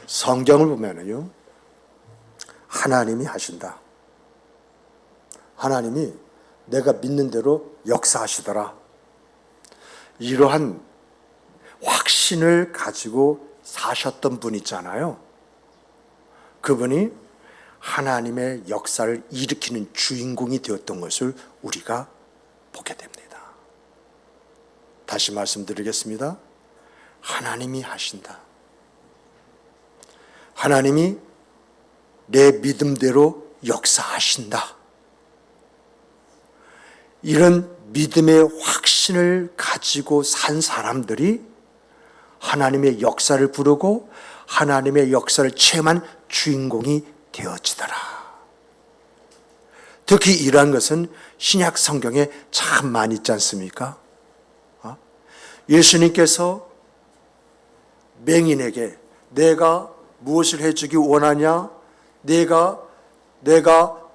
성경을 보면은요, 하나님이 하신다. 하나님이 내가 믿는 대로 역사하시더라. 이러한 확신을 가지고 사셨던 분 있잖아요. 그분이 하나님의 역사를 일으키는 주인공이 되었던 것을 우리가 보게 됩니다. 다시 말씀드리겠습니다. 하나님이 하신다. 하나님이 내 믿음대로 역사하신다. 이런 믿음의 확신을 가지고 산 사람들이 하나님의 역사를 부르고 하나님의 역사를 체험한 주인공이 되어지더라. 특히 이러한 것은 신약 성경에 참 많이 있지 않습니까? 예수님께서 맹인에게 내가 무엇을 해주기 원하냐? 내가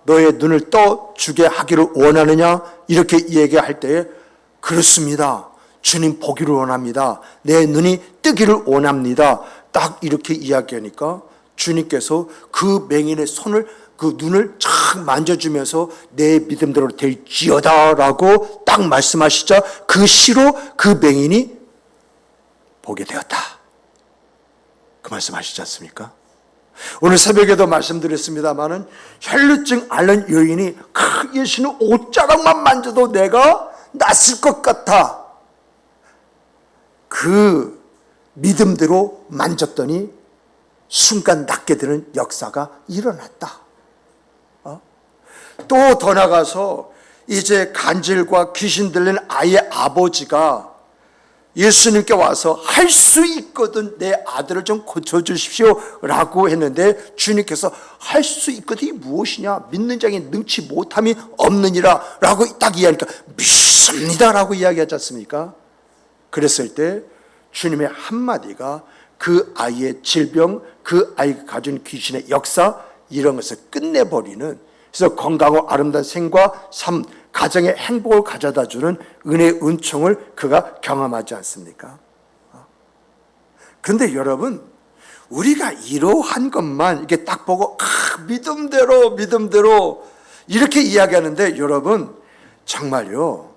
너의 눈을 떠주게 하기를 원하느냐? 이렇게 얘기할 때에 그렇습니다. 주님 보기를 원합니다. 내 눈이 뜨기를 원합니다. 딱 이렇게 이야기하니까 주님께서 그 맹인의 손을 그 눈을 착 만져주면서 내 믿음대로 될지어다 라고 딱 말씀하시자 그 시로 그 맹인이 보게 되었다. 그 말씀하시지 않습니까? 오늘 새벽에도 말씀드렸습니다마는 혈루증 앓는 여인이 예수는 옷자락만 만져도 내가 낫을 것 같아. 그 믿음대로 만졌더니 순간 낫게 되는 역사가 일어났다. 또 더 나가서 이제 간질과 귀신 들린 아이의 아버지가 예수님께 와서 할 수 있거든 내 아들을 좀 고쳐주십시오 라고 했는데 주님께서 할 수 있거든이 무엇이냐? 믿는 자에게 능치 못함이 없느니라 라고 딱 이야기하니까 믿습니다 라고 이야기하지 않습니까? 그랬을 때 주님의 한마디가 그 아이의 질병, 그 아이가 가진 귀신의 역사 이런 것을 끝내버리는, 그래서 건강하고 아름다운 생과 삶, 가정의 행복을 가져다 주는 은혜의 은총을 그가 경험하지 않습니까? 그런데 여러분, 우리가 이러한 것만 이렇게 딱 보고 믿음대로 이렇게 이야기하는데 여러분 정말요,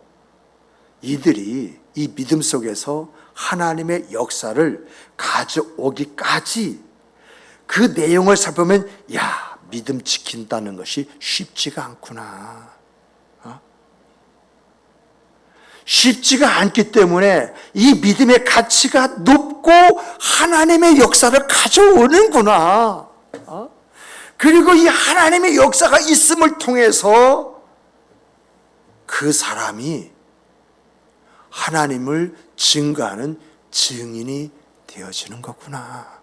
이들이 이 믿음 속에서 하나님의 역사를 가져오기까지 그 내용을 살펴보면 야, 믿음 지킨다는 것이 쉽지가 않구나. 쉽지가 않기 때문에 이 믿음의 가치가 높고 하나님의 역사를 가져오는구나. 그리고 이 하나님의 역사가 있음을 통해서 그 사람이 하나님을 증거하는 증인이 되어지는 거구나.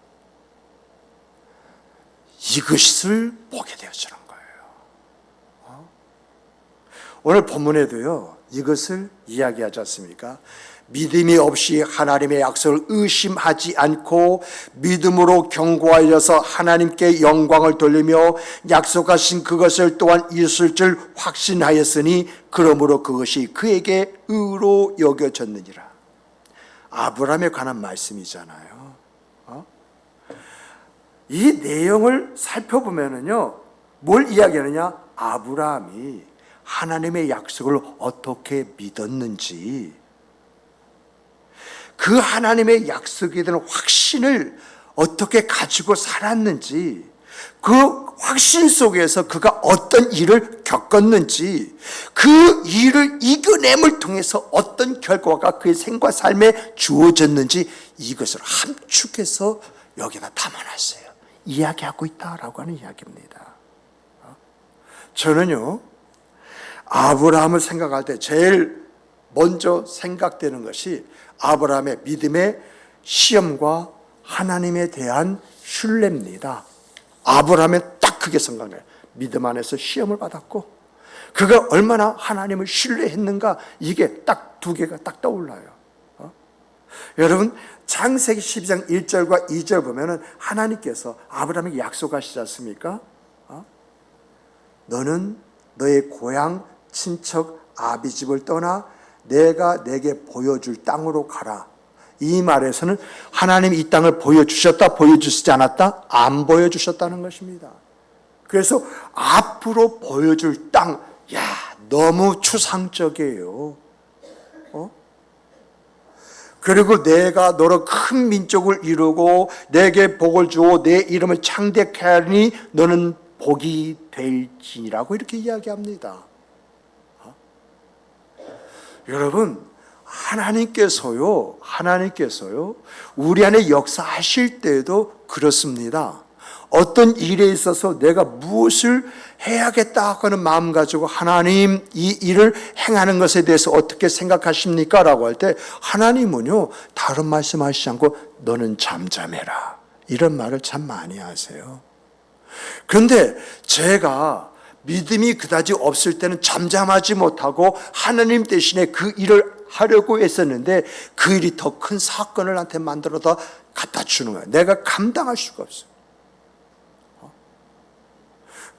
이것을 보게 되어지는 거예요. 오늘 본문에도요, 이것을 이야기하지 않습니까? 믿음이 없이 하나님의 약속을 의심하지 않고 믿음으로 견고하여서 하나님께 영광을 돌리며 약속하신 그것을 또한 이루실 줄 확신하였으니 그러므로 그것이 그에게 의로 여겨졌느니라. 아브라함에 관한 말씀이잖아요. 이 내용을 살펴보면요, 뭘 이야기하느냐? 아브라함이 하나님의 약속을 어떻게 믿었는지, 그 하나님의 약속에 대한 확신을 어떻게 가지고 살았는지, 그 확신 속에서 그가 어떤 일을 겪었는지, 그 일을 이겨냄을 통해서 어떤 결과가 그의 생과 삶에 주어졌는지 이것을 함축해서 여기다 담아놨어요. 이야기하고 있다라고 하는 이야기입니다. 저는요, 아브라함을 생각할 때 제일 먼저 생각되는 것이 아브라함의 믿음의 시험과 하나님에 대한 신뢰입니다. 아브라함은 딱 그게 생각나요. 믿음 안에서 시험을 받았고 그가 얼마나 하나님을 신뢰했는가, 이게 딱 두 개가 딱 떠올라요. 여러분, 창세기 12장 1절과 2절 보면은 하나님께서 아브라함에게 약속하시지 않습니까? 너는 너의 고향 친척 아비 집을 떠나 내가 내게 보여줄 땅으로 가라. 이 말에서는 하나님이 이 땅을 보여주셨다, 보여주시지 않았다? 안 보여주셨다는 것입니다. 그래서 앞으로 보여줄 땅, 야, 너무 추상적이에요. 그리고 내가 너로 큰 민족을 이루고 내게 복을 주어 내 이름을 창대케 하니 너는 복이 될지니라고 이렇게 이야기합니다. 여러분, 하나님께서요 우리 안에 역사하실 때도 그렇습니다. 어떤 일에 있어서 내가 무엇을 해야겠다 하는 마음 가지고 하나님 이 일을 행하는 것에 대해서 어떻게 생각하십니까? 라고 할 때 하나님은요 다른 말씀하시지 않고 너는 잠잠해라 이런 말을 참 많이 하세요. 그런데 제가 믿음이 그다지 없을 때는 잠잠하지 못하고 하나님 대신에 그 일을 하려고 했었는데 그 일이 더 큰 사건을 나한테 만들어다 갖다 주는 거예요. 내가 감당할 수가 없어요.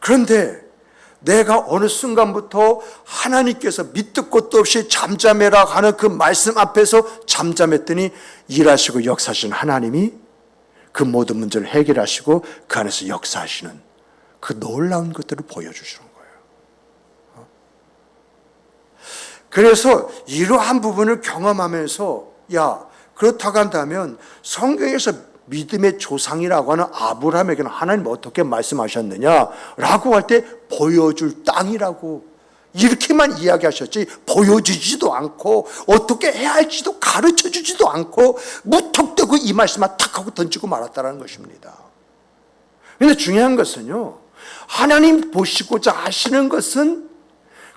그런데 내가 어느 순간부터 하나님께서 밑도 끝도 없이 잠잠해라 하는 그 말씀 앞에서 잠잠했더니 일하시고 역사하시는 하나님이 그 모든 문제를 해결하시고 그 안에서 역사하시는 그 놀라운 것들을 보여주시는 거예요. 그래서 이러한 부분을 경험하면서 야, 그렇다고 한다면 성경에서 믿음의 조상이라고 하는 아브라함에게는 하나님 어떻게 말씀하셨느냐라고 할 때 보여줄 땅이라고 이렇게만 이야기하셨지 보여주지도 않고 어떻게 해야 할지도 가르쳐주지도 않고 무턱대고 이 말씀만 탁 하고 던지고 말았다는 것입니다. 그런데 중요한 것은요 하나님 보시고자 하시는 것은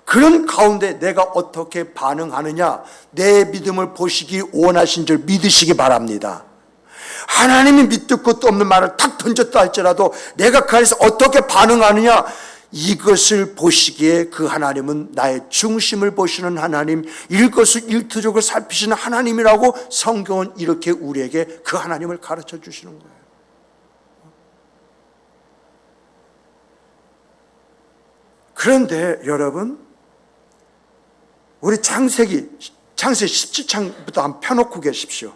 그런 가운데 내가 어떻게 반응하느냐 내 믿음을 보시기 원하신 줄 믿으시기 바랍니다. 하나님이 밑도 끝도 없는 말을 탁 던졌다 할지라도 내가 그 안에서 어떻게 반응하느냐 이것을 보시기에 그 하나님은 나의 중심을 보시는 하나님 일거수일투족을 살피시는 하나님이라고 성경은 이렇게 우리에게 그 하나님을 가르쳐 주시는 거예요. 그런데 여러분 우리 창세기 17장부터 한번 펴놓고 계십시오.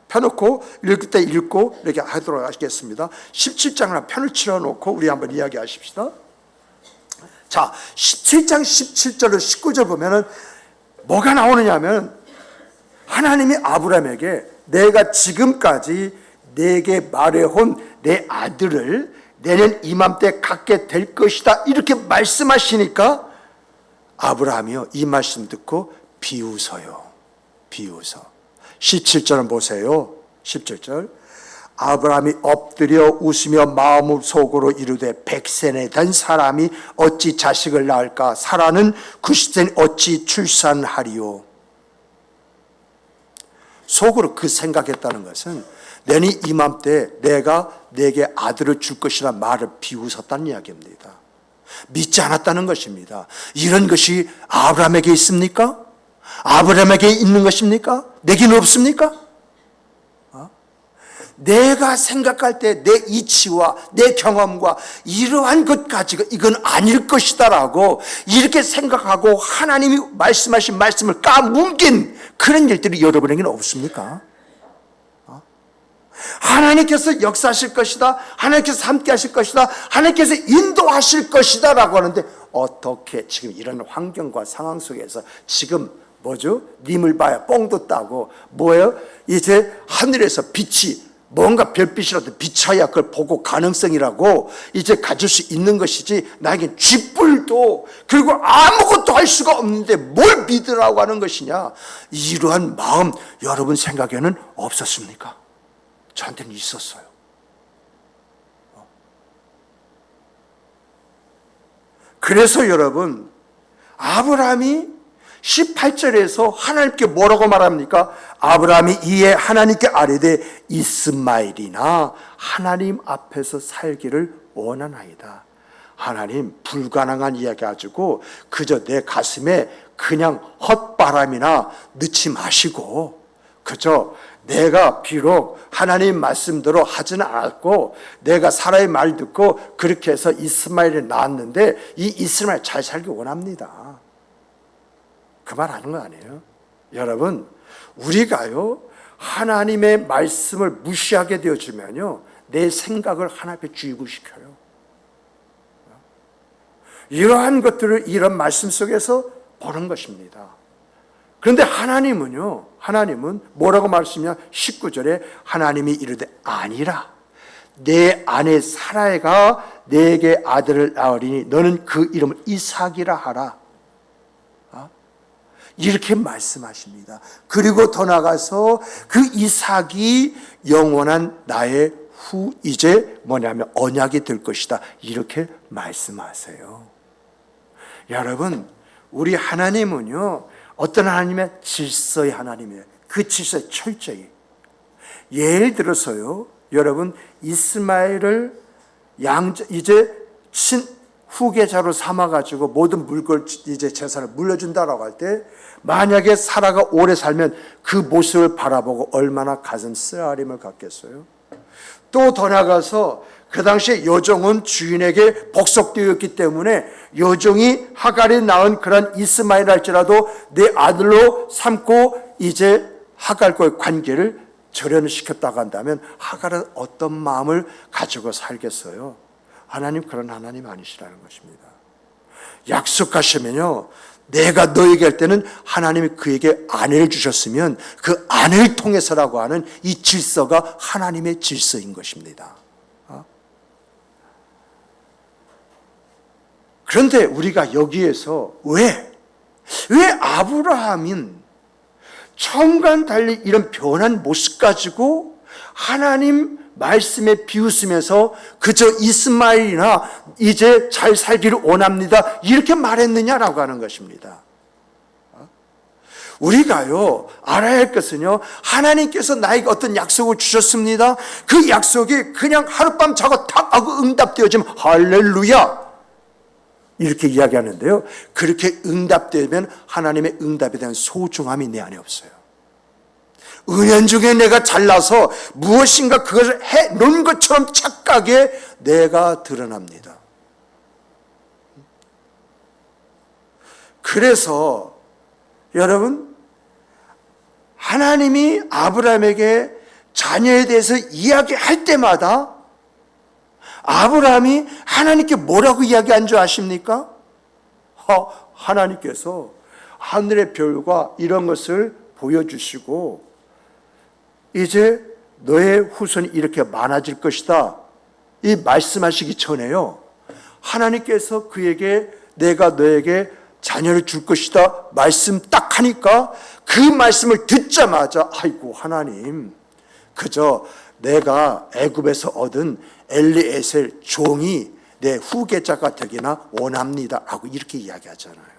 펴놓고 읽을 때 읽고 이렇게 하도록 하겠습니다. 17장을 편을 치러놓고 우리 한번 이야기하십시다. 자, 17장 17절로 19절 보면은 뭐가 나오느냐면 하나님이 아브라함에게 내가 지금까지 내게 말해온 내 아들을 내년 이맘때 갖게 될 것이다 이렇게 말씀하시니까 아브라함이요 이 말씀 듣고 비웃어요. 비웃어. 17절을 보세요. 17절 아브라함이 엎드려 웃으며 마음속으로 이르되 100세나 된 사람이 어찌 자식을 낳을까 사라는 90세니 어찌 출산하리요. 속으로 그 생각했다는 것은 내년 이맘때 내가 내게 아들을 줄 것이라는 말을 비웃었다는 이야기입니다. 믿지 않았다는 것입니다. 이런 것이 아브라함에게 있습니까? 아브라함에게 있는 것입니까? 내게는 없습니까? 내가 생각할 때 내 이치와 내 경험과 이러한 것 가지고 이건 아닐 것이다라고 이렇게 생각하고 하나님이 말씀하신 말씀을 까뭉긴 그런 일들이 여러분에게는 없습니까? 하나님께서 역사하실 것이다, 하나님께서 함께 하실 것이다, 하나님께서 인도하실 것이다 라고 하는데 어떻게 지금 이런 환경과 상황 속에서 지금 뭐죠? 님을 봐야 뽕도 따고 뭐예요? 이제 하늘에서 빛이 뭔가 별빛이라도 비춰야 그걸 보고 가능성이라고 이제 가질 수 있는 것이지 나에겐 쥐뿔도 그리고 아무것도 할 수가 없는데 뭘 믿으라고 하는 것이냐 이러한 마음 여러분 생각에는 없었습니까? 저한테는 있었어요. 그래서 여러분 아브라함이 18절에서 하나님께 뭐라고 말합니까? 아브라함이 이에 하나님께 아뢰되 이스마엘이나 하나님 앞에서 살기를 원하나이다. 하나님 불가능한 이야기 가지고 그저 내 가슴에 그냥 헛바람이나 넣지 마시고 그저 내가 비록 하나님 말씀대로 하지는 않았고 내가 사람의 말 듣고 그렇게 해서 이스마엘을 낳았는데 이 이스마엘 잘 살기 원합니다. 그 말 하는 거 아니에요? 여러분 우리가요 하나님의 말씀을 무시하게 되어지면요, 내 생각을 하나님 앞에 주입시켜요. 이러한 것들을 이런 말씀 속에서 보는 것입니다. 그런데 하나님은 뭐라고 말씀이냐? 19절에 하나님이 이르되 아니라 내 아내 사라가 내게 아들을 낳으리니 너는 그 이름을 이삭이라 하라. 이렇게 말씀하십니다. 그리고 더 나가서 그 이삭이 영원한 나의 이제 뭐냐면 언약이 될 것이다. 이렇게 말씀하세요. 여러분, 우리 하나님은요, 어떤 하나님의 질서의 하나님이에요. 그 질서에 철저히. 예를 들어서요, 여러분, 이스마엘을 이제 후계자로 삼아가지고 모든 물건, 이제 재산을 물려준다라고 할 때, 만약에 사라가 오래 살면 그 모습을 바라보고 얼마나 가슴 쓰라림을 갖겠어요? 또 더 나가서 그 당시에 여종은 주인에게 복속되어 있기 때문에 여종이 하갈이 낳은 그런 이스마엘 할지라도 내 아들로 삼고 이제 하갈과의 관계를 절연시켰다고 한다면 하갈은 어떤 마음을 가지고 살겠어요? 하나님 그런 하나님 아니시라는 것입니다. 약속하시면요, 내가 너에게 할 때는 하나님이 그에게 아내를 주셨으면 그 아내를 통해서라고 하는 이 질서가 하나님의 질서인 것입니다. 그런데 우리가 여기에서 왜 아브라함인 처음과는 달리 이런 변한 모습 가지고 하나님 말씀에 비웃으면서 그저 이스마엘이나 이제 잘 살기를 원합니다 이렇게 말했느냐라고 하는 것입니다. 우리가요 알아야 할 것은요, 하나님께서 나에게 어떤 약속을 주셨습니다. 그 약속이 그냥 하룻밤 자고 탁 하고 응답되어지면 할렐루야 이렇게 이야기하는데요, 그렇게 응답되면 하나님의 응답에 대한 소중함이 내 안에 없어요. 은연중에 내가 잘나서 무엇인가 그것을 해놓은 것처럼 착각에 내가 드러납니다. 그래서 여러분, 하나님이 아브라함에게 자녀에 대해서 이야기할 때마다 아브라함이 하나님께 뭐라고 이야기한 줄 아십니까? 하나님께서 하늘의 별과 이런 것을 보여주시고 이제 너의 후손이 이렇게 많아질 것이다 이 말씀하시기 전에요, 하나님께서 그에게 내가 너에게 자녀를 줄 것이다 말씀 딱 하니까 그 말씀을 듣자마자 아이고 하나님, 그저 내가 애굽에서 얻은 엘리에셀 종이 내 후계자가 되기나 원합니다 라고 이렇게 이야기하잖아요.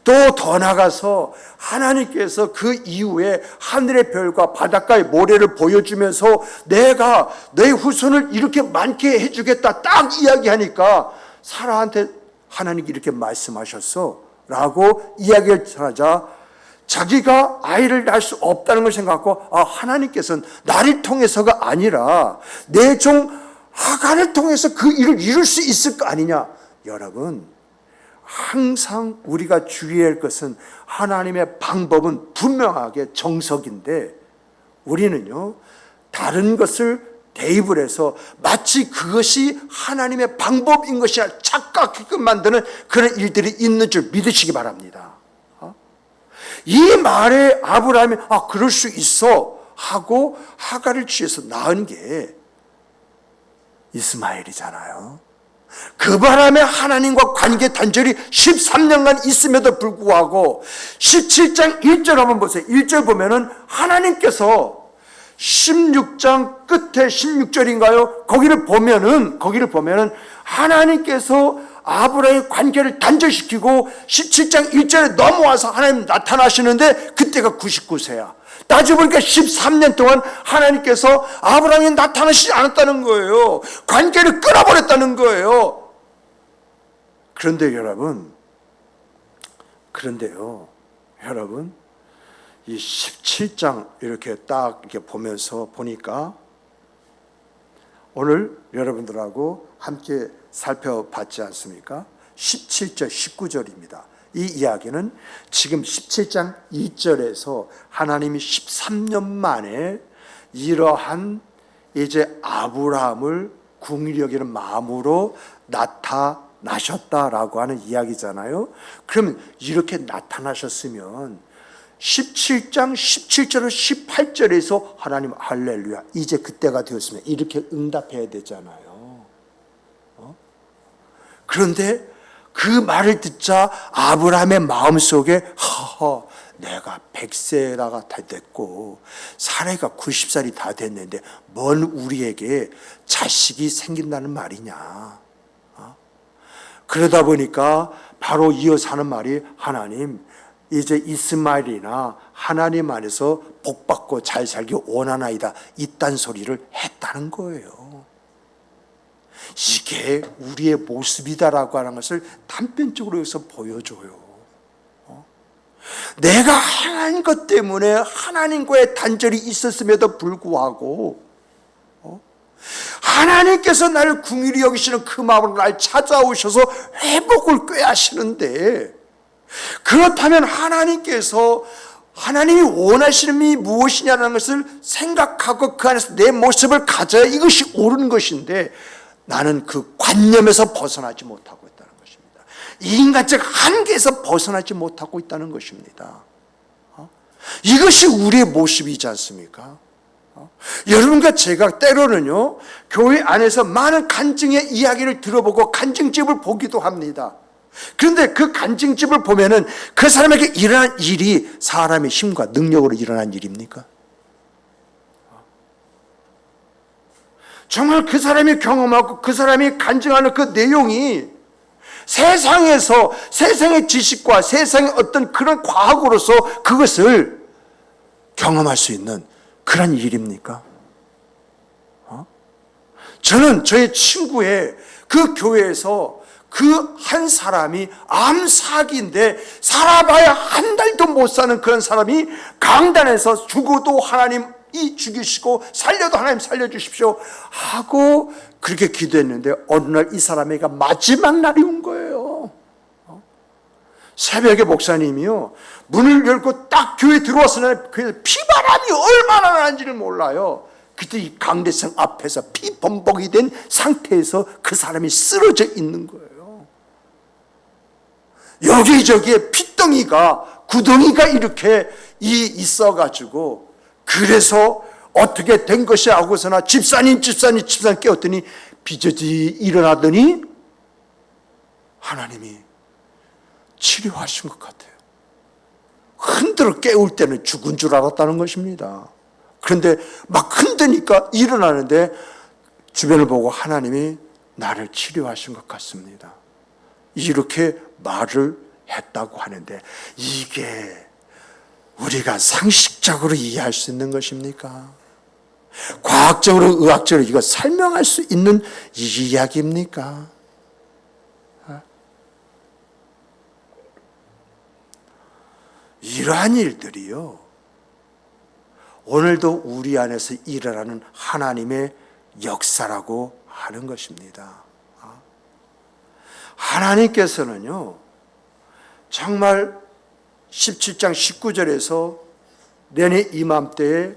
또 더 나가서 하나님께서 그 이후에 하늘의 별과 바닷가의 모래를 보여주면서 내가 너의 후손을 이렇게 많게 해주겠다 딱 이야기하니까 사라한테 하나님이 이렇게 말씀하셨어 라고 이야기를 하자 자기가 아이를 낳을 수 없다는 걸 생각하고 하나님께서는 나를 통해서가 아니라 내 종 하갈을 통해서 그 일을 이룰 수 있을 거 아니냐. 여러분, 항상 우리가 주의해야 할 것은 하나님의 방법은 분명하게 정석인데 우리는요 다른 것을 대입을 해서 마치 그것이 하나님의 방법인 것이라 착각하게끔 만드는 그런 일들이 있는 줄 믿으시기 바랍니다. 이 말에 아브라함이 그럴 수 있어 하고 하갈을 취해서 낳은 게 이스마엘이잖아요. 그 바람에 하나님과 관계 단절이 13년간 있음에도 불구하고 17장 1절 한번 보세요. 1절 보면은 하나님께서 16장 끝에 16절인가요? 거기를 보면은 하나님께서 아브라함의 관계를 단절시키고 17장 1절에 넘어와서 하나님 나타나시는데 그때가 99세야. 따지고 보니까 13년 동안 하나님께서 아브라함이 나타나시지 않았다는 거예요. 관계를 끊어버렸다는 거예요. 그런데요 여러분, 이 17장 이렇게 딱 이렇게 보니까 오늘 여러분들하고 함께 살펴봤지 않습니까? 17절, 19절입니다. 이 이야기는 지금 17장 2절에서 하나님이 13년 만에 이러한 이제 아브라함을 긍휼히 여기는 마음으로 나타나셨다라고 하는 이야기잖아요. 그러면 이렇게 나타나셨으면 17장 17절에서 18절에서 하나님 할렐루야 이제 그때가 되었습니다 이렇게 응답해야 되잖아요. 그런데 그 말을 듣자 아브라함의 마음속에 허허 내가 100세가 다 됐고 사례가 90살이 다 됐는데 뭔 우리에게 자식이 생긴다는 말이냐. 그러다 보니까 바로 이어서 하는 말이 하나님 이제 이스마엘이나 하나님 안에서 복받고 잘 살기 원하나이다 이딴 소리를 했다는 거예요. 이게 우리의 모습이다라고 하는 것을 단편적으로 여기서 보여줘요. 내가 하나님 것 때문에 하나님과의 단절이 있었음에도 불구하고 하나님께서 나를 긍휼히 여기시는 그 마음으로 날 찾아오셔서 회복을 꾀하시는데 그렇다면 하나님께서 하나님이 원하시는 이 무엇이냐는 것을 생각하고 그 안에서 내 모습을 가져야 이것이 옳은 것인데 나는 그 관념에서 벗어나지 못하고 있다는 것입니다. 인간적 한계에서 벗어나지 못하고 있다는 것입니다. 이것이 우리의 모습이지 않습니까? 여러분과 제가 때로는요 교회 안에서 많은 간증의 이야기를 들어보고 간증집을 보기도 합니다. 그런데 그 간증집을 보면은 그 사람에게 일어난 일이 사람의 힘과 능력으로 일어난 일입니까? 정말 그 사람이 경험하고 그 사람이 간증하는 그 내용이 세상에서 세상의 지식과 세상의 어떤 그런 과학으로서 그것을 경험할 수 있는 그런 일입니까? 저는 저의 친구의 그 교회에서 그 한 사람이 암사기인데 살아봐야 한 달도 못 사는 그런 사람이 강단에서 죽어도 하나님이 죽이시고 살려도 하나님 살려주십시오 하고 그렇게 기도했는데 어느 날 이 사람에게 마지막 날이 온 거예요. 새벽에 목사님이요 문을 열고 딱 교회 들어왔을 때 피바람이 얼마나 나는지를 몰라요. 그때 이 강대상 앞에서 피범벅이 된 상태에서 그 사람이 쓰러져 있는 거예요. 여기저기에 피덩이가 구덩이가 이렇게 있어가지고 그래서 어떻게 된 것이 하고서나 집사님 깨웠더니 비저지 일어나더니 하나님이 치료하신 것 같아요. 흔들어 깨울 때는 죽은 줄 알았다는 것입니다. 그런데 막 흔드니까 일어나는데 주변을 보고 하나님이 나를 치료하신 것 같습니다. 이렇게 말을 했다고 하는데 이게 우리가 상식적으로 이해할 수 있는 것입니까? 과학적으로 의학적으로 이거 설명할 수 있는 이야기입니까? 이러한 일들이요 오늘도 우리 안에서 일어나는 하나님의 역사라고 하는 것입니다. 하나님께서는요 정말 17장 19절에서 내년 이맘때에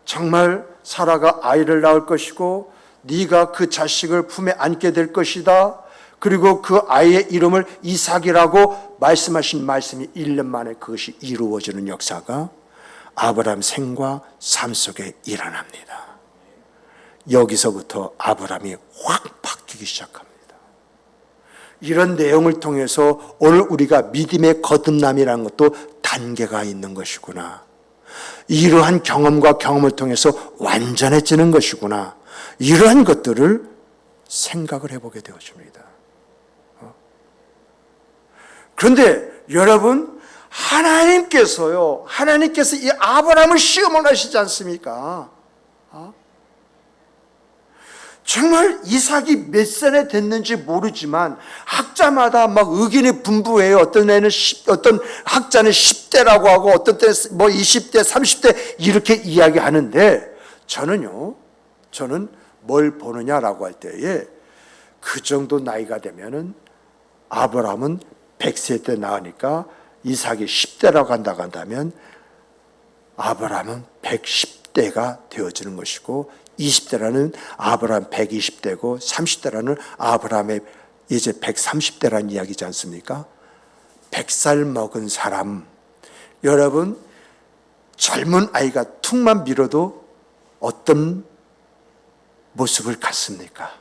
정말 사라가 아이를 낳을 것이고 네가 그 자식을 품에 안게 될 것이다. 그리고 그 아이의 이름을 이삭이라고 말씀하신 말씀이 1년 만에 그것이 이루어지는 역사가 아브라함 생과 삶 속에 일어납니다. 여기서부터 아브라함이 확 바뀌기 시작합니다. 이런 내용을 통해서 오늘 우리가 믿음의 거듭남이라는 것도 단계가 있는 것이구나. 이러한 경험과 경험을 통해서 완전해지는 것이구나. 이러한 것들을 생각을 해보게 되어집니다. 그런데 여러분 하나님께서 이 아브라함을 시험을 하시지 않습니까? 정말 이삭이 몇 살에 됐는지 모르지만 학자마다 막 의견이 분분해요. 어떤 학자는 10대라고 하고 어떤 때는 뭐 20대, 30대 이렇게 이야기하는데 저는 뭘 보느냐라고 할 때에 그 정도 나이가 되면은 아브라함은 100세 때 낳으니까 이삭이 10대라고 한다면 아브라함은 110대가 되어지는 것이고 20대라는 아브라함 120대고 30대라는 아브라함의 이제 130대라는 이야기지 않습니까? 100살 먹은 사람, 여러분 젊은 아이가 툭만 밀어도 어떤 모습을 갖습니까?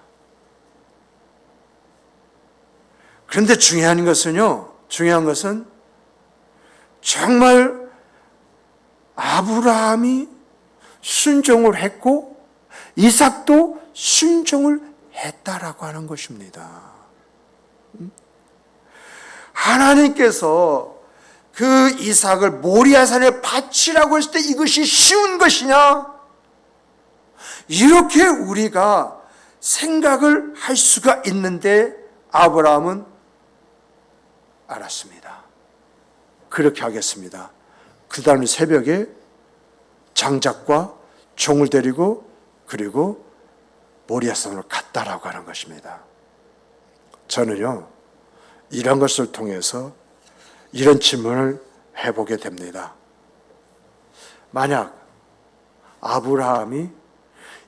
그런데 중요한 것은 정말 아브라함이 순종을 했고 이삭도 순종을 했다라고 하는 것입니다. 하나님께서 그 이삭을 모리아산에 바치라고 했을 때 이것이 쉬운 것이냐? 이렇게 우리가 생각을 할 수가 있는데 아브라함은 알았습니다. 그렇게 하겠습니다. 그 다음 새벽에 장작과 종을 데리고 그리고 모리아산으로 갔다라고 하는 것입니다. 저는요, 이런 것을 통해서 이런 질문을 해보게 됩니다. 만약 아브라함이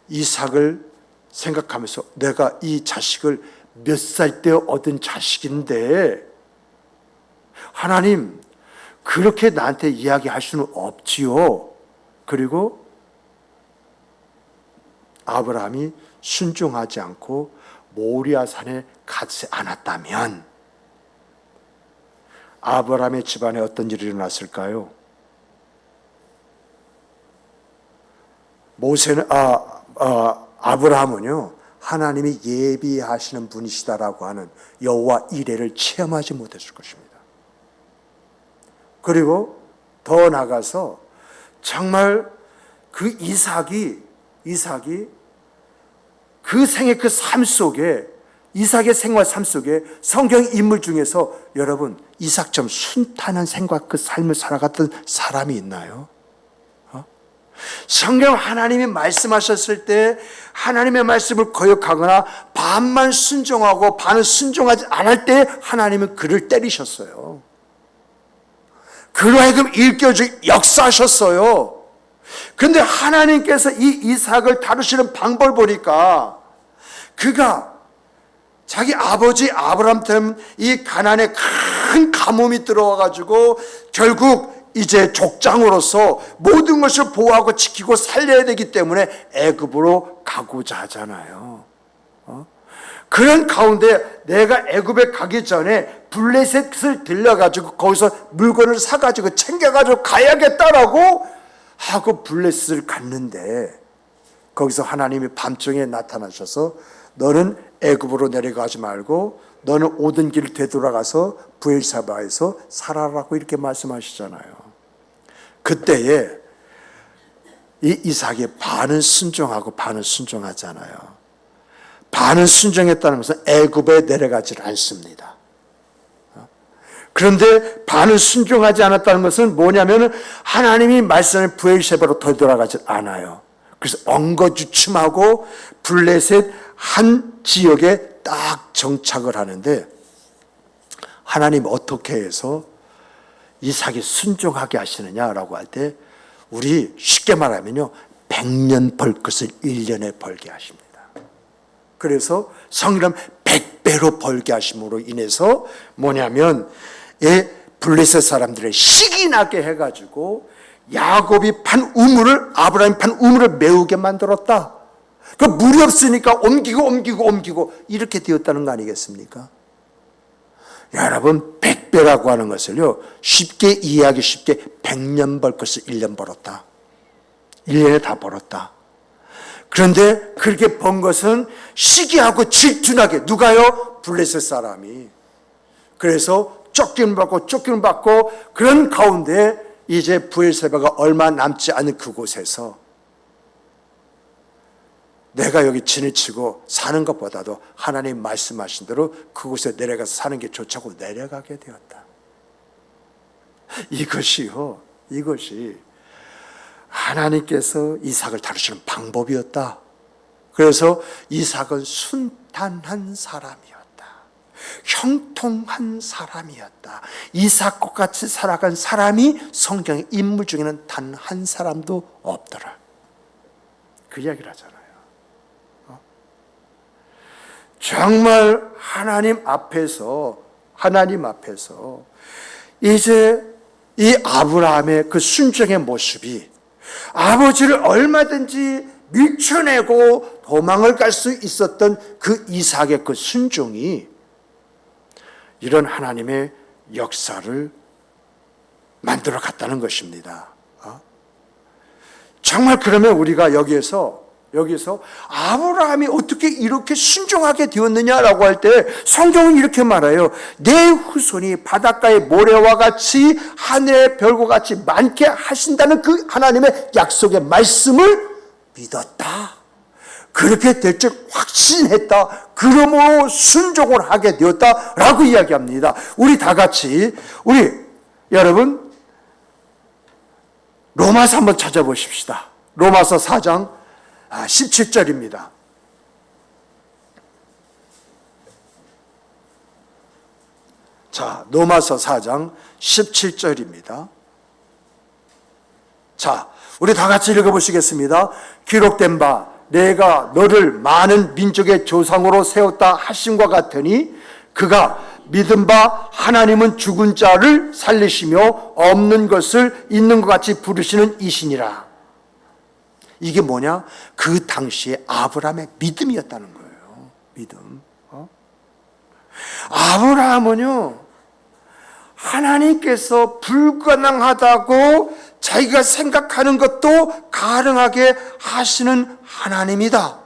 이삭을 생각하면서 내가 이 자식을 몇 살 때 얻은 자식인데 하나님 그렇게 나한테 이야기할 수는 없지요. 그리고 아브라함이 순종하지 않고 모리아산에 가지 않았다면 아브라함의 집안에 어떤 일이 일어났을까요? 아브라함은요, 하나님이 예비하시는 분이시다라고 하는 여호와 이레를 체험하지 못했을 것입니다. 그리고 더 나아가서 정말 그 이삭이 그 생의 그 삶 속에 이삭의 생활 삶 속에 성경 인물 중에서 여러분 이삭처럼 순탄한 생과 그 삶을 살아갔던 사람이 있나요? 성경 하나님이 말씀하셨을 때 하나님의 말씀을 거역하거나 반만 순종하고 반은 순종하지 않을 때 하나님은 그를 때리셨어요. 그로 하여금 일깨워주고 역사하셨어요. 그런데 하나님께서 이 이삭을 다루시는 방법을 보니까 그가 자기 아버지 아브라함처럼 이 가난에 큰 가뭄이 들어와가지고 결국 이제 족장으로서 모든 것을 보호하고 지키고 살려야 되기 때문에 애굽으로 가고자 하잖아요. 그런 가운데 내가 애굽에 가기 전에 블레셋을 들려가지고 거기서 물건을 사가지고 챙겨가지고 가야겠다라고 하고 블레셋을 갔는데 거기서 하나님이 밤중에 나타나셔서 너는 애굽으로 내려가지 말고 너는 오던 길을 되돌아가서 브엘사바에서 살아라고 이렇게 말씀하시잖아요. 그때에 이 이삭이 반은 순종하고 반은 순종하지 않아요. 반은 순종했다는 것은 애굽에 내려가지 않습니다. 그런데 반은 순종하지 않았다는 것은 뭐냐면 하나님이 말씀을 브엘사바로 되돌아가지 않아요. 그래서 엉거주춤하고 블레셋 한 지역에 딱 정착을 하는데 하나님 어떻게 해서 이삭이 순종하게 하시느냐라고 할 때 우리 쉽게 말하면요 100년 벌 것을 1년에 벌게 하십니다. 그래서 성령 100배로 벌게 하심으로 인해서 뭐냐면 블레셋 사람들의 식이 나게 해가지고 야곱이 판 우물을 아브라함이 판 우물을 메우게 만들었다. 그 물이 없으니까 옮기고 이렇게 되었다는 거 아니겠습니까? 여러분 100배라고 하는 것을요 쉽게 이해하기 쉽게 100년 벌 것을 1년 벌었다. 1년에 다 벌었다. 그런데 그렇게 번 것은 시기하고 질투나게 누가요? 블레셋 사람이. 그래서 쫓기는 받고 그런 가운데 이제 브엘세바가 얼마 남지 않은 그곳에서 내가 여기 지내치고 사는 것보다도 하나님 말씀하신 대로 그곳에 내려가서 사는 게 좋다고 내려가게 되었다. 이것이 하나님께서 이삭을 다루시는 방법이었다. 그래서 이삭은 순탄한 사람이었다. 형통한 사람이었다. 이삭과 같이 살아간 사람이 성경의 인물 중에는 단 한 사람도 없더라. 그 이야기를 하잖아요. 정말 하나님 앞에서 이제 이 아브라함의 그 순종의 모습이 아버지를 얼마든지 밀쳐내고 도망을 갈 수 있었던 그 이삭의 그 순종이 이런 하나님의 역사를 만들어 갔다는 것입니다. 정말 그러면 우리가 여기에서 아브라함이 어떻게 이렇게 순종하게 되었느냐라고 할 때 성경은 이렇게 말해요. 내 후손이 바닷가의 모래와 같이 하늘의 별과 같이 많게 하신다는 그 하나님의 약속의 말씀을 믿었다. 그렇게 될 줄 확신했다. 그러므로 순종을 하게 되었다라고 이야기합니다. 우리 다 같이 여러분 로마서 한번 찾아보십시다. 로마서 4장 17절입니다. 자, 로마서 4장 17절입니다. 자, 우리 다 같이 읽어보시겠습니다. 기록된 바 내가 너를 많은 민족의 조상으로 세웠다 하심과 같으니 그가 믿은 바 하나님은 죽은 자를 살리시며 없는 것을 있는 것 같이 부르시는 이시니라. 이게 뭐냐? 그 당시에 아브라함의 믿음이었다는 거예요. 믿음. 아브라함은요, 하나님께서 불가능하다고 자기가 생각하는 것도 가능하게 하시는 하나님이다.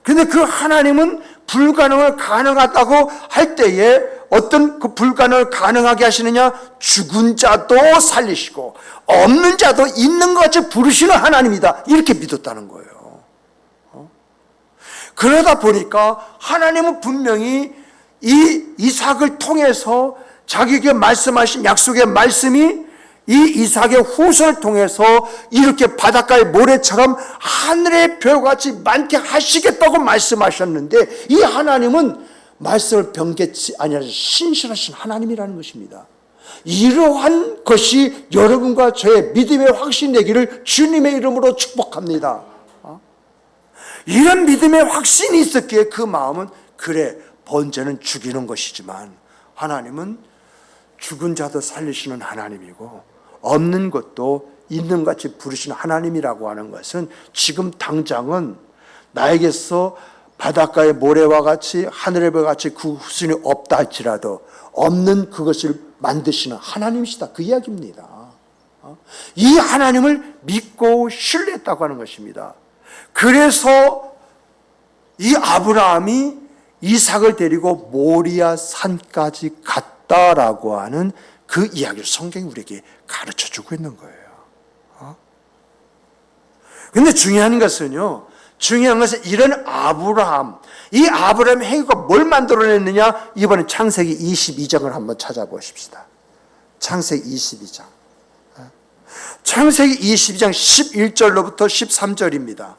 그런데 그 하나님은 불가능을 가능하다고 할 때에 어떤 그 불가능을 가능하게 하시느냐? 죽은 자도 살리시고 없는 자도 있는 것 같이 부르시는 하나님이다. 이렇게 믿었다는 거예요. 그러다 보니까 하나님은 분명히 이 이삭을 통해서 자기에게 말씀하신 약속의 말씀이 이 이삭의 후손을 통해서 이렇게 바닷가의 모래처럼 하늘의 별같이 많게 하시겠다고 말씀하셨는데 이 하나님은 말씀을 변개치 아니하시는 신실하신 하나님이라는 것입니다. 이러한 것이 여러분과 저의 믿음의 확신이 되기를 주님의 이름으로 축복합니다. 이런 믿음의 확신이 있었기에 그 마음은 그래 번제는 죽이는 것이지만 하나님은 죽은 자도 살리시는 하나님이고 없는 것도 있는 같이 부르시는 하나님이라고 하는 것은 지금 당장은 나에게서 바닷가의 모래와 같이 하늘의 별과 같이 그 후손이 없다 할지라도 없는 그것을 만드시는 하나님이시다. 그 이야기입니다. 이 하나님을 믿고 신뢰했다고 하는 것입니다. 그래서 이 아브라함이 이삭을 데리고 모리아 산까지 갔다라고 하는 그 이야기를 성경이 우리에게 가르쳐주고 있는 거예요. 그런데 중요한 것은 이런 이 아브라함의 행위가 뭘 만들어냈느냐? 이번에 창세기 22장을 한번 찾아보십시다. 창세기 22장. 창세기 22장 11절로부터 13절입니다.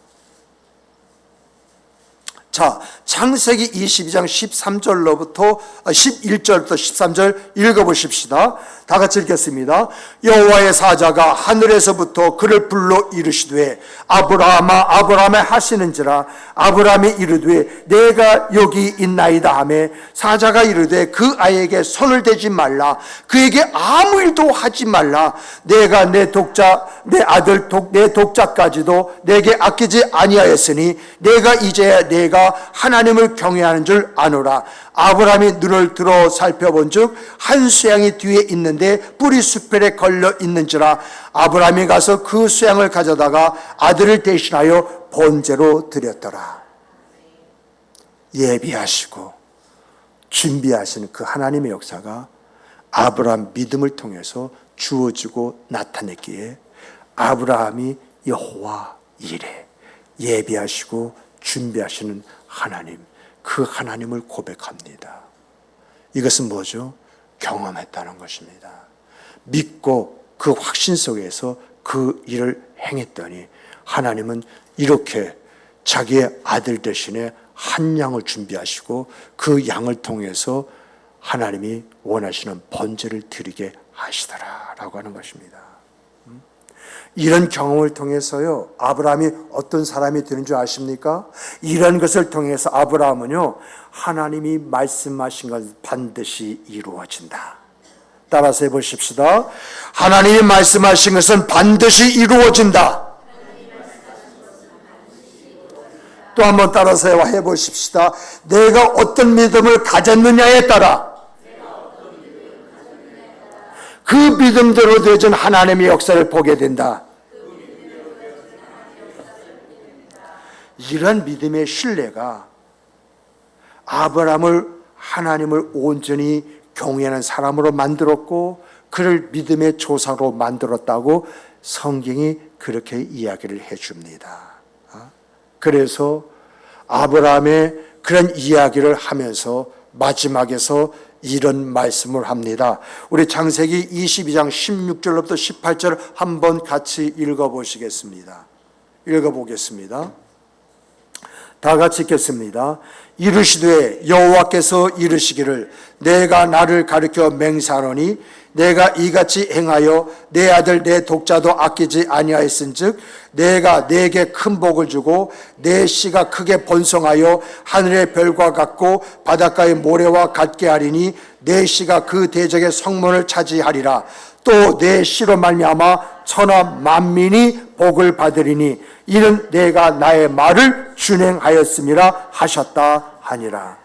자, 창세기 22장 13절로부터 11절부터 13절 읽어보십시다. 다 같이 읽겠습니다. 여호와의 사자가 하늘에서부터 그를 불러 이르시되 아브라함아 아브라함아 하시는지라. 아브라함이 이르되 내가 여기 있나이다 하매 사자가 이르되 그 아이에게 손을 대지 말라. 그에게 아무 일도 하지 말라. 내가 내 독자까지도 내게 아끼지 아니하였으니 내가 이제야 내가 하나님을 경외하는 줄 아노라. 아브라함이 눈을 들어 살펴본즉 한 쇠양이 뒤에 있는데 뿔이 수펠에 걸려 있는지라. 아브라함이 가서 그 쇠양을 가져다가 아들을 대신하여 번제로 드렸더라. 예비하시고 준비하시는 그 하나님의 역사가 아브라함 믿음을 통해서 주어지고 나타냈기에 아브라함이 여호와 이레 예비하시고 준비하시는 하나님, 그 하나님을 고백합니다. 이것은 뭐죠? 경험했다는 것입니다. 믿고 그 확신 속에서 그 일을 행했더니 하나님은 이렇게 자기의 아들 대신에 한 양을 준비하시고 그 양을 통해서 하나님이 원하시는 번제를 드리게 하시더라라고 하는 것입니다. 이런 경험을 통해서요, 아브라함이 어떤 사람이 되는 줄 아십니까? 이런 것을 통해서 아브라함은요, 하나님이 말씀하신 것 반드시 이루어진다. 따라서 해보십시다. 하나님이 말씀하신 것은 반드시 이루어진다. 또 한번 따라서 해보십시다. 내가 어떤 믿음을 가졌느냐에 따라 그 믿음대로 되어진 하나님의 역사를 보게 된다. 이런 믿음의 신뢰가 아브라함을 하나님을 온전히 경외하는 사람으로 만들었고 그를 믿음의 조상으로 만들었다고 성경이 그렇게 이야기를 해줍니다. 그래서 아브라함의 그런 이야기를 하면서 마지막에서 이런 말씀을 합니다. 우리 창세기 22장 16절부터 18절 한번 같이 읽어보시겠습니다. 읽어보겠습니다. 다 같이 읽겠습니다. 이르시되 여호와께서 이르시기를 내가 나를 가리켜 맹세하노니 내가 이같이 행하여 내 아들 내 독자도 아끼지 아니하였은즉 내가 네게 큰 복을 주고 내 씨가 크게 번성하여 하늘의 별과 같고 바닷가의 모래와 같게 하리니 내 씨가 그 대적의 성문을 차지하리라. 또 내 씨로 말미암아 천하 만민이 복을 받으리니 이는 내가 나의 말을 준행하였음이라 하셨다 하니라.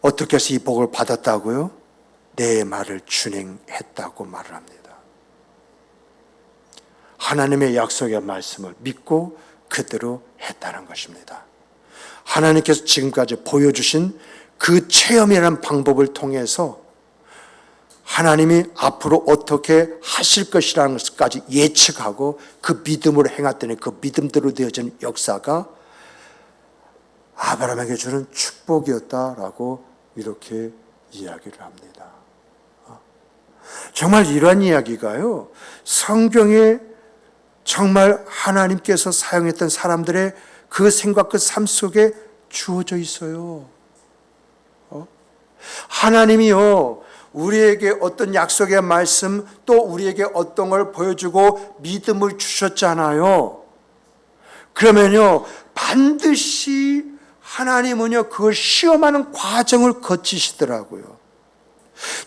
어떻게 해서 이 복을 받았다고요? 내 말을 준행했다고 말을 합니다. 하나님의 약속의 말씀을 믿고 그대로 했다는 것입니다. 하나님께서 지금까지 보여주신 그 체험이라는 방법을 통해서 하나님이 앞으로 어떻게 하실 것이라는 것까지 예측하고 그 믿음으로 행했더니 그 믿음대로 되어진 역사가 아브라함에게 주는 축복이었다라고 이렇게 이야기를 합니다. 정말 이런 이야기가요, 성경에 정말 하나님께서 사용했던 사람들의 그 생각, 그 삶 속에 주어져 있어요. 하나님이요, 우리에게 어떤 약속의 말씀, 또 우리에게 어떤 걸 보여주고 믿음을 주셨잖아요. 그러면요, 반드시 하나님은요, 그걸 시험하는 과정을 거치시더라고요.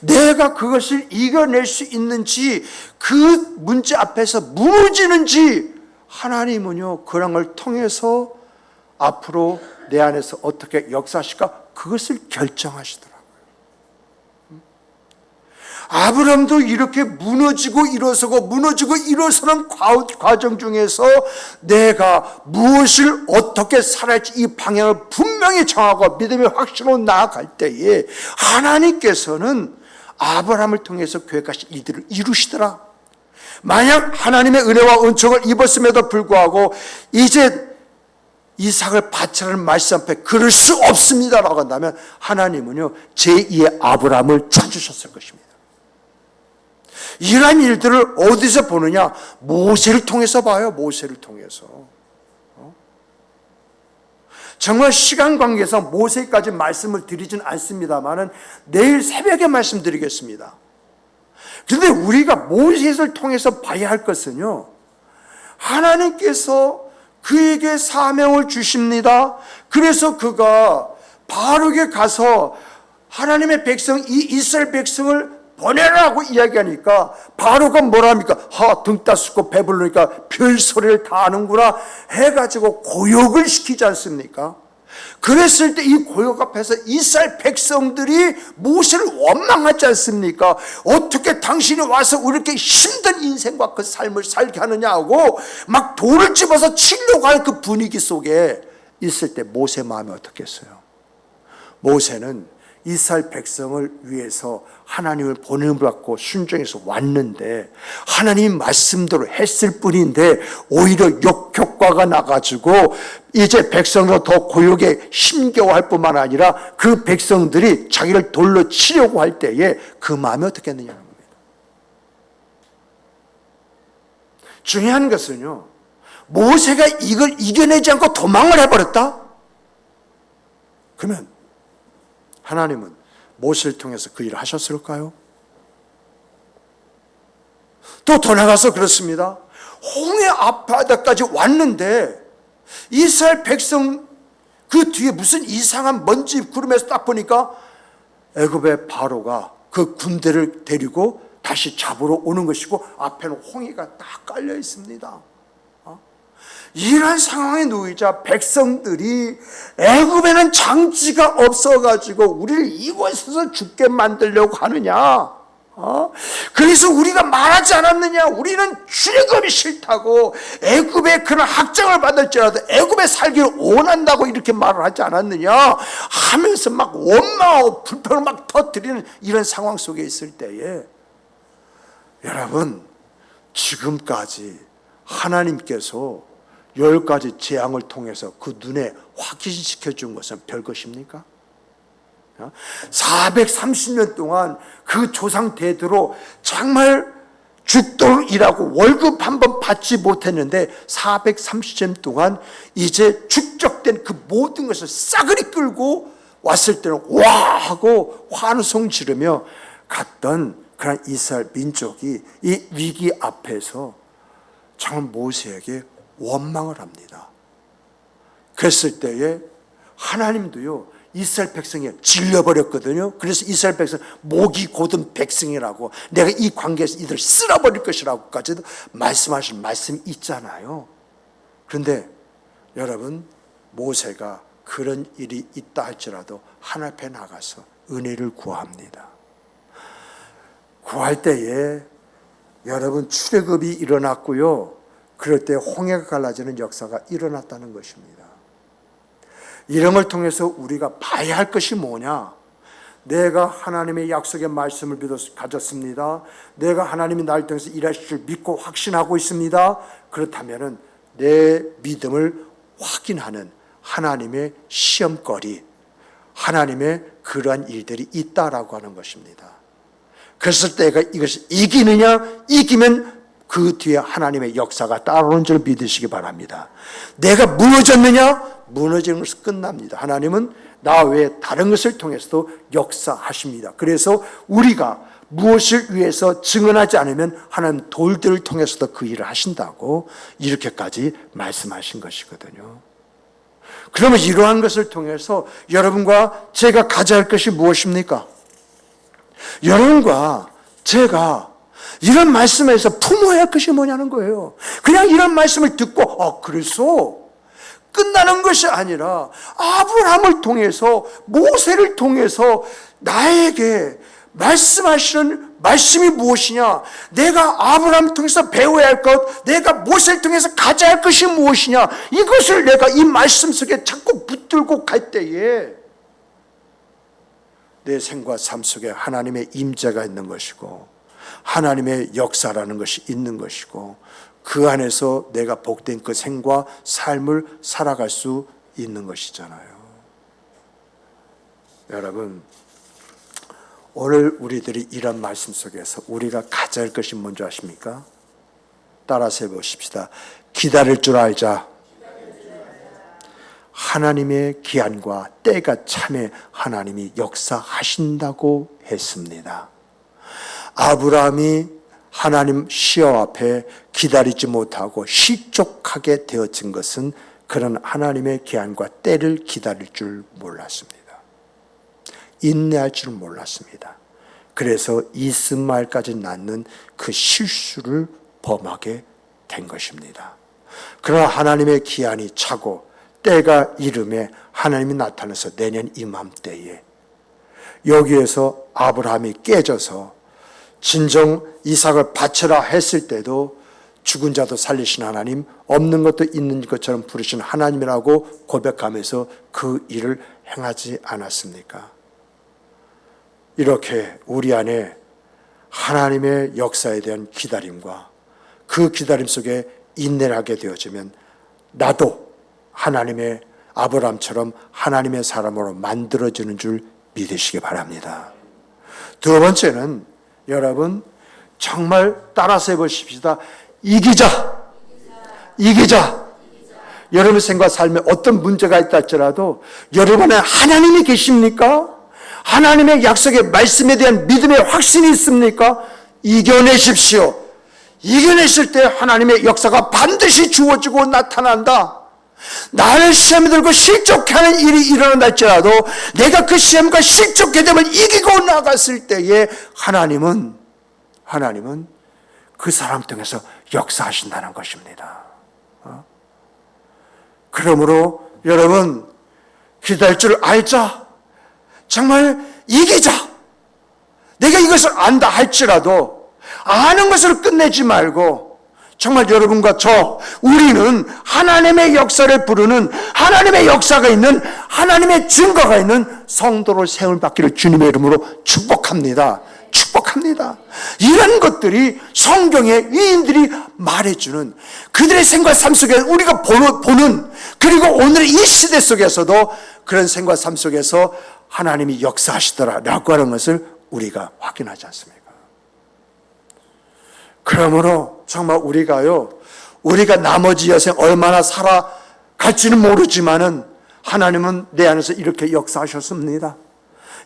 내가 그것을 이겨낼 수 있는지, 그 문제 앞에서 무너지는지, 하나님은요, 그런 걸 통해서 앞으로 내 안에서 어떻게 역사하실까, 그것을 결정하시더라고요. 아브라함도 이렇게 무너지고 일어서고 무너지고 일어서는 과정 중에서 내가 무엇을 어떻게 살아야지 이 방향을 분명히 정하고 믿음의 확신으로 나아갈 때에 하나님께서는 아브라함을 통해서 계획하신 일들을 이루시더라. 만약 하나님의 은혜와 은총을 입었음에도 불구하고 이제 이삭을 바치라는 말씀 앞에 그럴 수 없습니다라고 한다면 하나님은요, 제2의 아브라함을 찾으셨을 것입니다. 이러한 일들을 어디서 보느냐? 모세를 통해서 봐요. 모세를 통해서. 정말 시간 관계상 모세까지 말씀을 드리진 않습니다만은 내일 새벽에 말씀드리겠습니다. 그런데 우리가 모세를 통해서 봐야 할 것은요, 하나님께서 그에게 사명을 주십니다. 그래서 그가 바로에게 가서 하나님의 백성, 이 이스라엘 백성을 보내라고 이야기하니까 바로가 뭐랍니까? 등 따숩고 배부르니까 별소리를 다 하는구나 해가지고 고역을 시키지 않습니까? 그랬을 때 이 고역 앞에서 이스라엘 백성들이 모세를 원망하지 않습니까? 어떻게 당신이 와서 이렇게 힘든 인생과 그 삶을 살게 하느냐고 막 돌을 집어서 치려고 하는 그 분위기 속에 있을 때 모세 마음이 어떻겠어요? 모세는 이스라엘 백성을 위해서 하나님을 보냄을 받고 순종해서 왔는데 하나님 말씀대로 했을 뿐인데 오히려 역효과가 나가지고 이제 백성으로 더 고역에 힘겨워할 뿐만 아니라 그 백성들이 자기를 돌로 치려고 할 때에 그 마음이 어떻겠느냐는 겁니다. 중요한 것은요, 모세가 이걸 이겨내지 않고 도망을 해버렸다? 그러면 하나님은 모세를 통해서 그 일을 하셨을까요? 또 더 나가서 그렇습니다. 홍해 앞바다까지 왔는데 이스라엘 백성 그 뒤에 무슨 이상한 먼지 구름에서 딱 보니까 애굽의 바로가 그 군대를 데리고 다시 잡으러 오는 것이고 앞에는 홍해가 딱 깔려 있습니다. 이런 상황에 놓이자 백성들이 애굽에는 장지가 없어가지고 우리를 이곳에서 죽게 만들려고 하느냐, 그래서 우리가 말하지 않았느냐, 우리는 출애굽이 싫다고 애굽에 그런 학장을 받을지라도 애굽에 살기를 원한다고 이렇게 말을 하지 않았느냐 하면서 막 원망하고 불평을 막 터뜨리는 이런 상황 속에 있을 때에 여러분, 지금까지 하나님께서 10가지 재앙을 통해서 그 눈에 확인시켜 준 것은 별것입니까? 430년 동안 그 조상 대대로 정말 죽도록 일하고 월급 한 번 받지 못했는데 430년 동안 이제 축적된 그 모든 것을 싸그리 끌고 왔을 때는 와 하고 환호성 지르며 갔던 그런 이스라엘 민족이 이 위기 앞에서 정말 모세에게 원망을 합니다. 그랬을 때에 하나님도요 이스라엘 백성이 질려버렸거든요. 그래서 이스라엘 백성 목이 곧은 백성이라고, 내가 이 관계에서 이들을 쓸어버릴 것이라고까지도 말씀하신 말씀이 있잖아요. 그런데 여러분, 모세가 그런 일이 있다 할지라도 하나님 앞에 나가서 은혜를 구합니다. 구할 때에 여러분 출애굽이 일어났고요, 그럴 때 홍해가 갈라지는 역사가 일어났다는 것입니다. 이런 걸 통해서 우리가 봐야 할 것이 뭐냐? 내가 하나님의 약속의 말씀을 가졌습니다. 내가 하나님이 나를 통해서 일하실 줄 믿고 확신하고 있습니다. 그렇다면 내 믿음을 확인하는 하나님의 시험거리, 하나님의 그러한 일들이 있다라고 하는 것입니다. 그랬을 때 이것을 이기느냐? 이기면 그 뒤에 하나님의 역사가 따라오는 줄 믿으시기 바랍니다. 내가 무너졌느냐? 무너지는 것은 끝납니다. 하나님은 나 외에 다른 것을 통해서도 역사하십니다. 그래서 우리가 무엇을 위해서 증언하지 않으면 하나님 돌들을 통해서도 그 일을 하신다고 이렇게까지 말씀하신 것이거든요. 그러면 이러한 것을 통해서 여러분과 제가 가져야 할 것이 무엇입니까? 여러분과 제가 이런 말씀에서 품어야 할 것이 뭐냐는 거예요. 그냥 이런 말씀을 듣고 그래서 끝나는 것이 아니라 아브라함을 통해서, 모세를 통해서 나에게 말씀하시는 말씀이 무엇이냐, 내가 아브라함을 통해서 배워야 할 것, 내가 모세를 통해서 가져야 할 것이 무엇이냐, 이것을 내가 이 말씀 속에 자꾸 붙들고 갈 때에 내 생과 삶 속에 하나님의 임재가 있는 것이고 하나님의 역사라는 것이 있는 것이고 그 안에서 내가 복된 그 생과 삶을 살아갈 수 있는 것이잖아요. 여러분, 오늘 우리들이 이런 말씀 속에서 우리가 가져야 할 것이 뭔지 아십니까? 따라서 해보십시다. 기다릴 줄 알자. 하나님의 기한과 때가 참에 하나님이 역사하신다고 했습니다. 아브라함이 하나님 시험 앞에 기다리지 못하고 실족하게 되어진 것은 그런 하나님의 기한과 때를 기다릴 줄 몰랐습니다. 인내할 줄 몰랐습니다. 그래서 이스마엘까지 낳는 그 실수를 범하게 된 것입니다. 그러나 하나님의 기한이 차고 때가 이름에 하나님이 나타나서 내년 이맘때에 여기에서 아브라함이 깨져서 진정 이삭을 바쳐라 했을 때도 죽은 자도 살리신 하나님, 없는 것도 있는 것처럼 부르신 하나님이라고 고백하면서 그 일을 행하지 않았습니까? 이렇게 우리 안에 하나님의 역사에 대한 기다림과 그 기다림 속에 인내를 하게 되어지면 나도 하나님의 아브라함처럼 하나님의 사람으로 만들어지는 줄 믿으시기 바랍니다. 두 번째는 여러분 정말 따라서 해보십시다. 이기자. 여러분 생과 삶에 어떤 문제가 있다 할지라도 여러분은 하나님이 계십니까? 하나님의 약속의 말씀에 대한 믿음의 확신이 있습니까? 이겨내십시오. 이겨내실 때 하나님의 역사가 반드시 주어지고 나타난다. 나를 시험에 들고 실족해 하는 일이 일어난다 할지라도 내가 그 시험과 실족해 되면 이기고 나갔을 때에 하나님은 그 사람 통해서 역사하신다는 것입니다. 그러므로 여러분, 기도할 줄 알자. 정말 이기자. 내가 이것을 안다 할지라도 아는 것으로 끝내지 말고 정말 여러분과 우리는 하나님의 역사를 부르는, 하나님의 역사가 있는, 하나님의 증거가 있는 성도로 세움을 받기를 주님의 이름으로 축복합니다. 축복합니다. 이런 것들이 성경의 위인들이 말해주는 그들의 생과 삶 속에 우리가 보는, 그리고 오늘 이 시대 속에서도 그런 생과 삶 속에서 하나님이 역사하시더라라고 하는 것을 우리가 확인하지 않습니까? 그러므로 정말 우리가 나머지 여생 얼마나 살아갈지는 모르지만은 하나님은 내 안에서 이렇게 역사하셨습니다.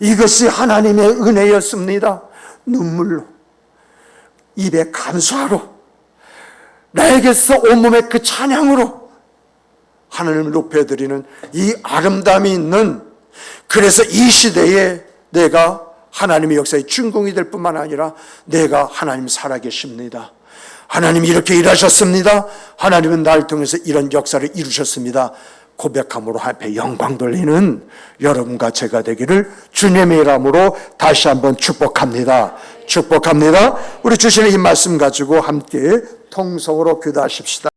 이것이 하나님의 은혜였습니다. 눈물로, 입에 감사로, 나에게서 온몸의 그 찬양으로 하나님을 높여드리는 이 아름다움이 있는, 그래서 이 시대에 내가 하나님의 역사의 주인공이 될 뿐만 아니라 내가 하나님 살아계십니다. 하나님이 이렇게 일하셨습니다. 하나님은 나를 통해서 이런 역사를 이루셨습니다. 고백함으로 앞에 영광 돌리는 여러분과 제가 되기를 주님의 이름으로 다시 한번 축복합니다. 축복합니다. 우리 주시는 이 말씀 가지고 함께 통성으로 기도하십시다.